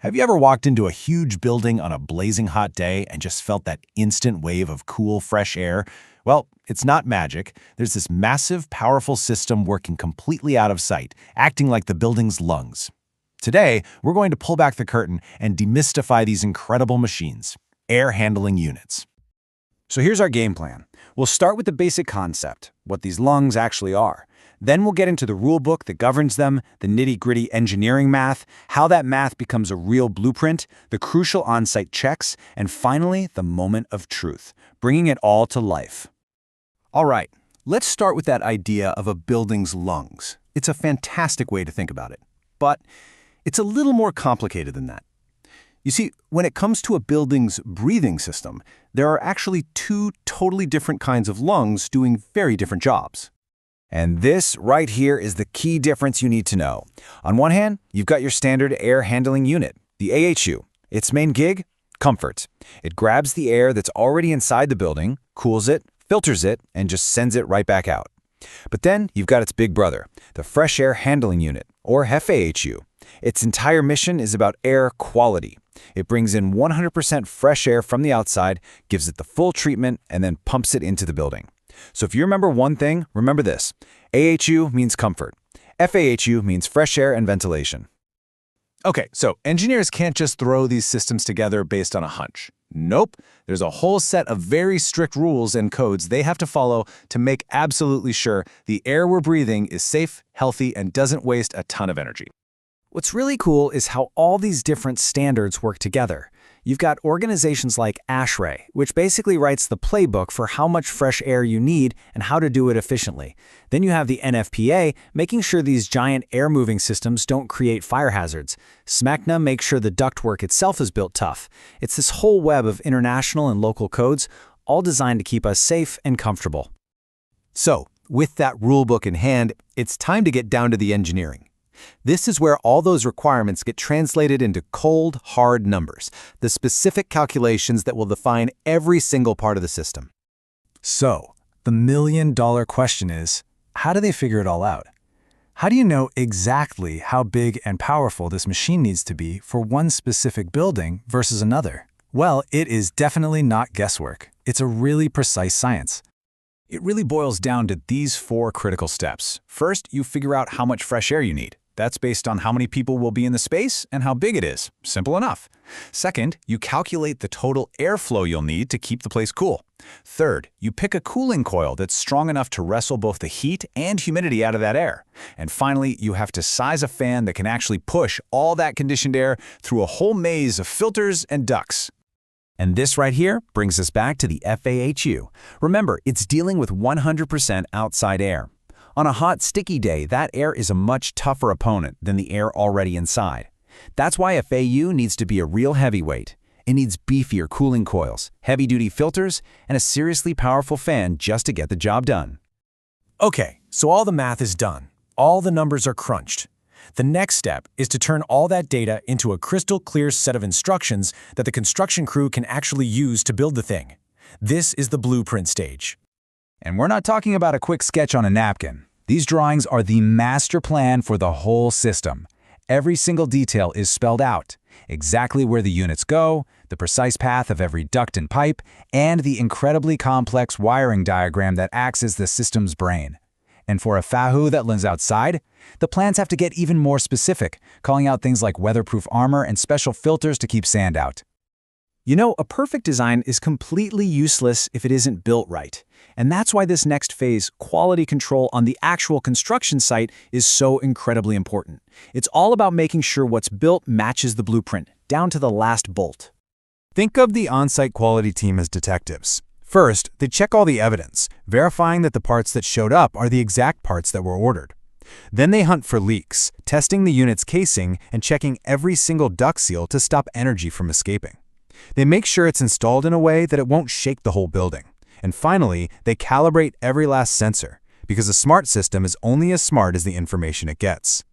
Have you ever walked into a huge building on a blazing hot day and just felt that instant wave of cool, fresh air? Well, it's not magic. There's this massive, powerful system working completely out of sight, acting like the building's lungs. Today, we're going to pull back the curtain and demystify these incredible machines, air handling units. So here's our game plan. We'll start with the basic concept, what these lungs actually are. Then we'll get into the rule book that governs them, the nitty-gritty engineering math, how that math becomes a real blueprint, the crucial on-site checks, and finally, the moment of truth, bringing it all to life. All right, let's start with that idea of a building's lungs. It's a fantastic way to think about it, but it's a little more complicated than that. You see, when it comes to a building's breathing system, there are actually two totally different kinds of lungs doing very different jobs. And this right here is the key difference you need to know. On one hand, you've got your standard air handling unit, the AHU. Its main gig? Comfort. It grabs the air that's already inside the building, cools it, filters it, and just sends it right back out. But then you've got its big brother, the fresh air handling unit, or FAHU. Its entire mission is about air quality. It brings in 100% fresh air from the outside, gives it the full treatment, and then pumps it into the building. So if you remember one thing, remember this. AHU means comfort. FAHU means fresh air and ventilation. Okay, so engineers can't just throw these systems together based on a hunch. Nope, there's a whole set of very strict rules and codes they have to follow to make absolutely sure the air we're breathing is safe, healthy, and doesn't waste a ton of energy. What's really cool is how all these different standards work together. You've got organizations like ASHRAE, which basically writes the playbook for how much fresh air you need and how to do it efficiently. Then you have the NFPA, making sure these giant air-moving systems don't create fire hazards. SMACNA makes sure the ductwork itself is built tough. It's this whole web of international and local codes, all designed to keep us safe and comfortable. So, with that rulebook in hand, it's time to get down to the engineering. This is where all those requirements get translated into cold, hard numbers, the specific calculations that will define every single part of the system. So, the million-dollar question is, how do they figure it all out? How do you know exactly how big and powerful this machine needs to be for one specific building versus another? Well, it is definitely not guesswork. It's a really precise science. It really boils down to these four critical steps. First, you figure out how much fresh air you need. That's based on how many people will be in the space and how big it is. Simple enough. Second, you calculate the total airflow you'll need to keep the place cool. Third, you pick a cooling coil that's strong enough to wrestle both the heat and humidity out of that air. And finally, you have to size a fan that can actually push all that conditioned air through a whole maze of filters and ducts. And this right here brings us back to the FAHU. Remember, it's dealing with 100% outside air. On a hot, sticky day, that air is a much tougher opponent than the air already inside. That's why a FAHU needs to be a real heavyweight. It needs beefier cooling coils, heavy-duty filters, and a seriously powerful fan just to get the job done. Okay, so all the math is done. All the numbers are crunched. The next step is to turn all that data into a crystal clear set of instructions that the construction crew can actually use to build the thing. This is the blueprint stage. And we're not talking about a quick sketch on a napkin. These drawings are the master plan for the whole system. Every single detail is spelled out. Exactly where the units go, the precise path of every duct and pipe, and the incredibly complex wiring diagram that acts as the system's brain. And for a FAHU that lives outside, the plans have to get even more specific, calling out things like weatherproof armor and special filters to keep sand out. You know, a perfect design is completely useless if it isn't built right. And that's why this next phase, quality control on the actual construction site, is so incredibly important. It's all about making sure what's built matches the blueprint, down to the last bolt. Think of the on-site quality team as detectives. First, they check all the evidence, verifying that the parts that showed up are the exact parts that were ordered. Then they hunt for leaks, testing the unit's casing and checking every single duct seal to stop energy from escaping. They make sure it's installed in a way that it won't shake the whole building. And finally, they calibrate every last sensor, because a smart system is only as smart as the information it gets.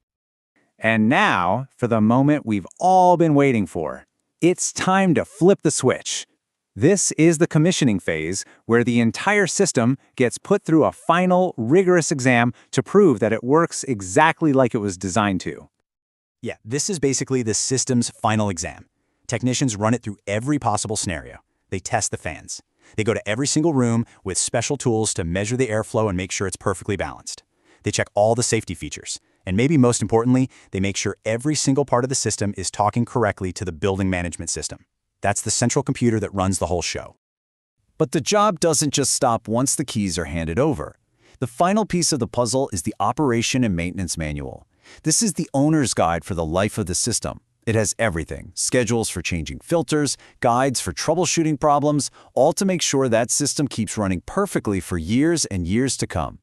And now, for the moment we've all been waiting for. It's time to flip the switch. This is the commissioning phase, where the entire system gets put through a final, rigorous exam to prove that it works exactly like it was designed to. Yeah, this is basically the system's final exam. Technicians run it through every possible scenario. They test the fans. They go to every single room with special tools to measure the airflow and make sure it's perfectly balanced. They check all the safety features. And maybe most importantly, they make sure every single part of the system is talking correctly to the building management system. That's the central computer that runs the whole show. But the job doesn't just stop once the keys are handed over. The final piece of the puzzle is the operation and maintenance manual. This is the owner's guide for the life of the system. It has everything: schedules for changing filters, guides for troubleshooting problems, all to make sure that system keeps running perfectly for years and years to come.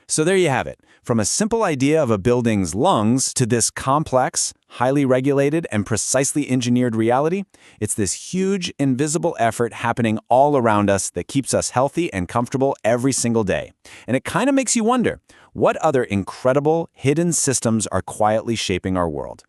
So there you have it. From a simple idea of a building's lungs to this complex, highly regulated, and precisely engineered reality, it's this huge, invisible effort happening all around us that keeps us healthy and comfortable every single day. And it kind of makes you wonder, what other incredible, hidden systems are quietly shaping our world?